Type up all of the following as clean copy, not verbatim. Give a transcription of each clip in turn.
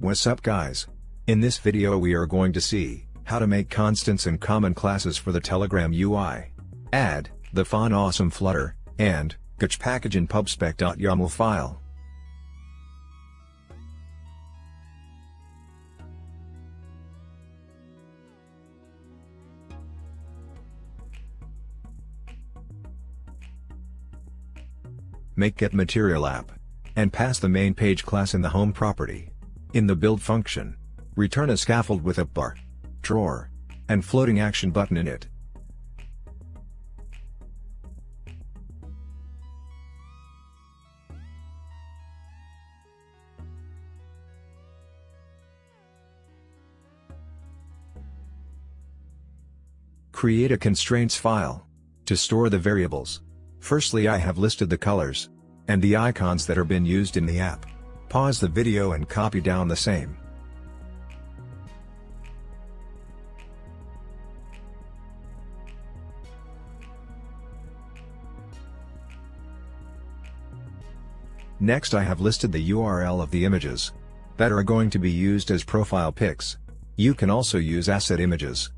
What's up guys? In this video we are going to see how to make constants and common classes for the Telegram UI. Add the font awesome Flutter and Jookate'S package in pubspec.yaml file. Make getMaterialApp and pass the main page class in the home property. In the build function, return a scaffold with a bar, drawer, and floating action button in it. Create a constraints file to store the variables. Firstly, I have listed the colors and the icons that are been used in the app. Pause the video and copy down the same. Next, I have listed the URL of the images that are going to be used as profile pics. You can also use asset images.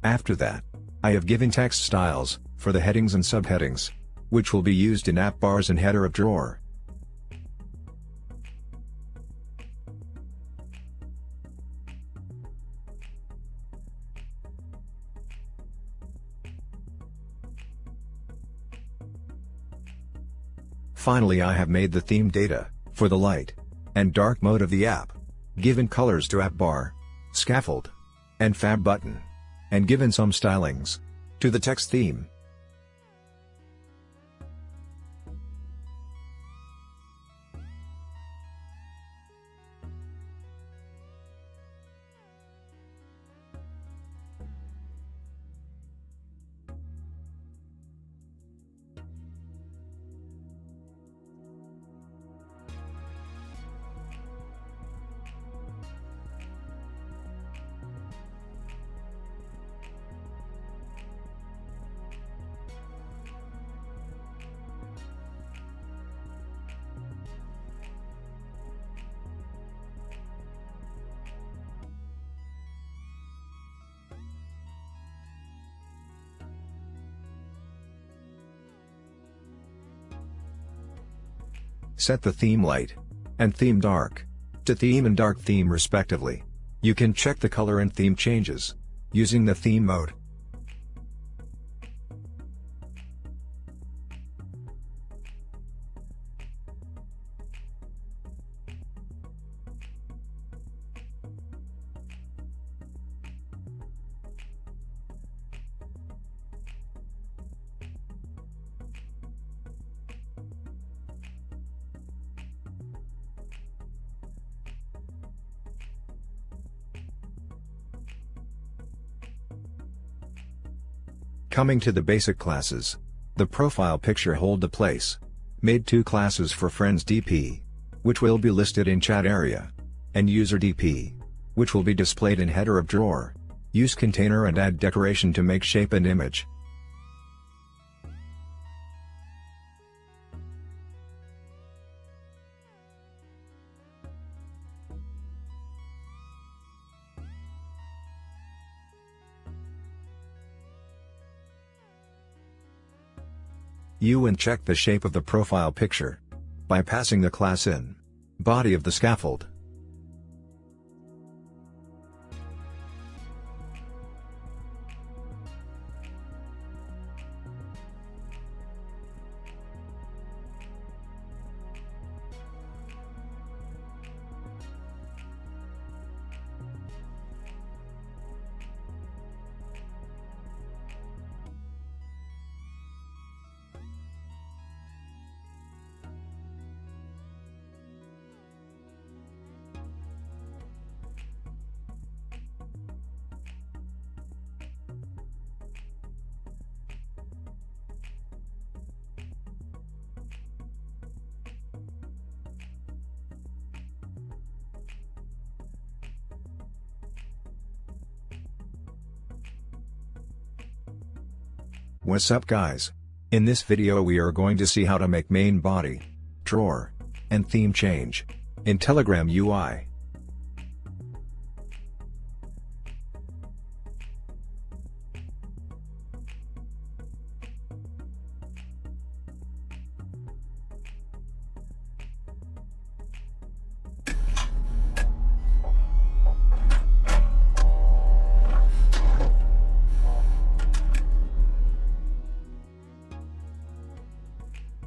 After that, I have given text styles for the headings and subheadings, which will be used in app bars and header of drawer. Finally, I have made the theme data for the light and dark mode of the app, given colors to app bar, scaffold, and fab button, and given some stylings to the text theme. Set the theme light and theme dark to theme and dark theme respectively. You can check the color and theme changes using the theme mode. Coming to the basic classes, the profile picture hold the place. Made two classes for friends DP, which will be listed in chat area, and user DP, which will be displayed in header of drawer. Use container and add decoration to make shape and image. And check the shape of the profile picture by passing the class in body of the scaffold. What's up guys? In this video we are going to see how to make main body, drawer, and theme change in Telegram UI.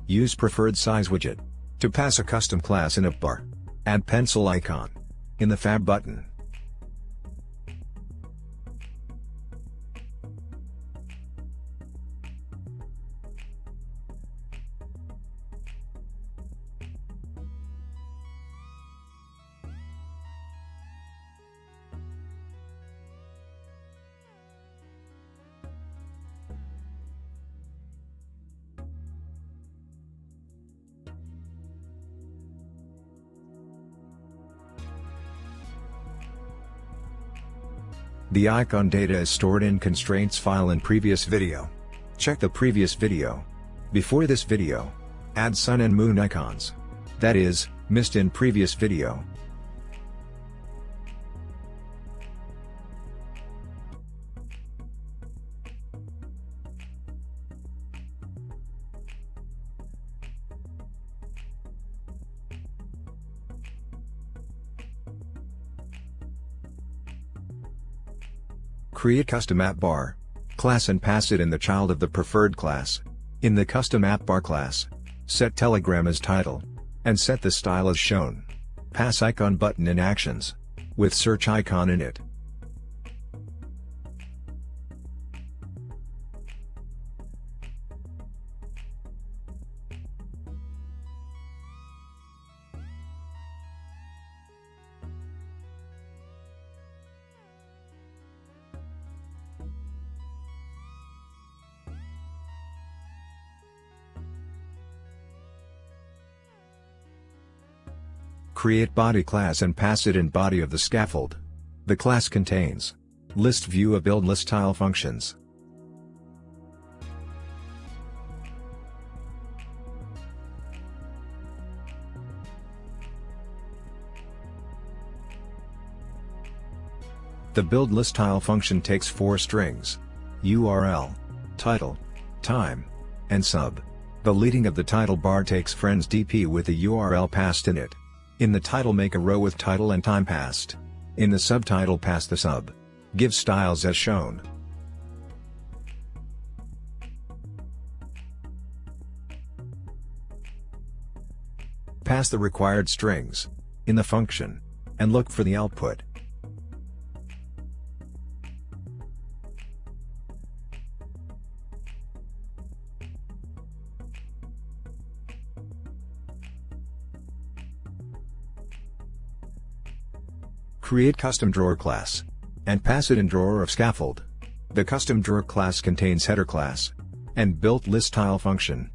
Use preferred size widget to pass a custom class in UpBar. Add pencil icon in the Fab button. The icon data is stored in constraints file in previous video. Check the previous video. Before this video, add sun and moon icons. That is, missed in previous video. Create custom app bar class and pass it in the child of the preferred class. In the custom app bar class, set Telegram as title, and set the style as shown. Pass icon button in actions, with search icon in it. Create body class and pass it in body of the scaffold. The class contains list view of build list tile functions. The build list tile function takes 4 strings: URL, title, time, and sub. The leading of the title bar takes friends DP with the URL passed in it. In the title, make a row with title and time passed. In the subtitle, pass the sub. Give styles as shown. Pass the required strings in the function, and look for the output. Create custom drawer class, and pass it in drawer of scaffold. The custom drawer class contains header class, and built list tile function.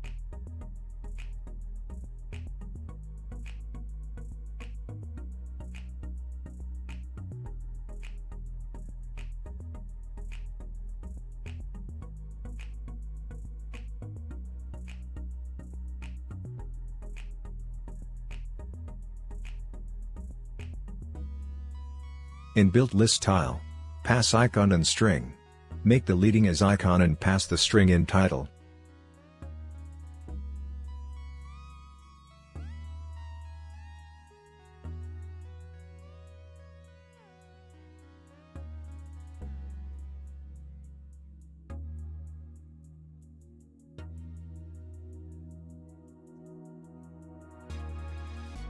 In built list tile, pass icon and string. Make the leading as icon and pass the string in title.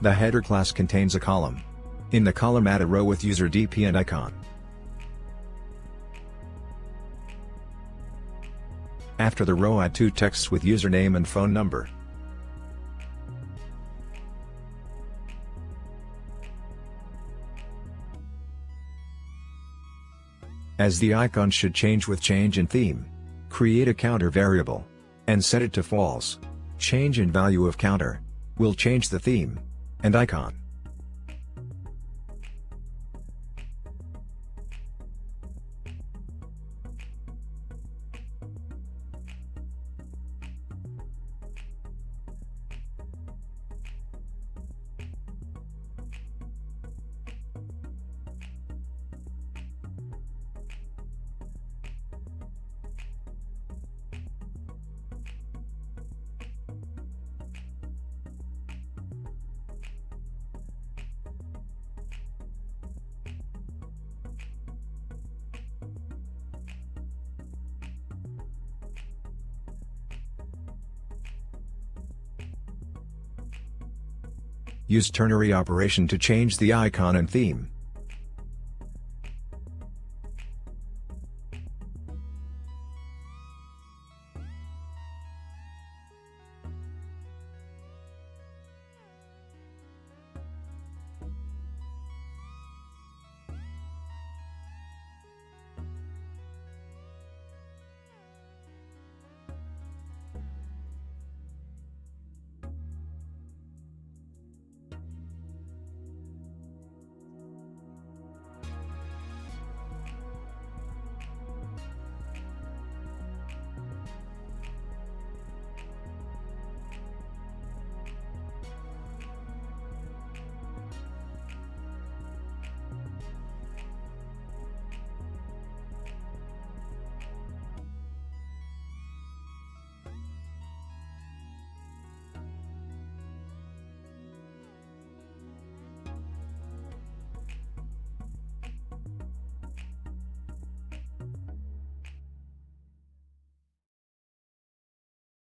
The header class contains a column. In the column, add a row with user DP and icon. After the row, add 2 texts with username and phone number. As the icon should change with change in theme, create a counter variable, and set it to false. Change in value of counter will change the theme and icon. Use ternary operation to change the icon and theme.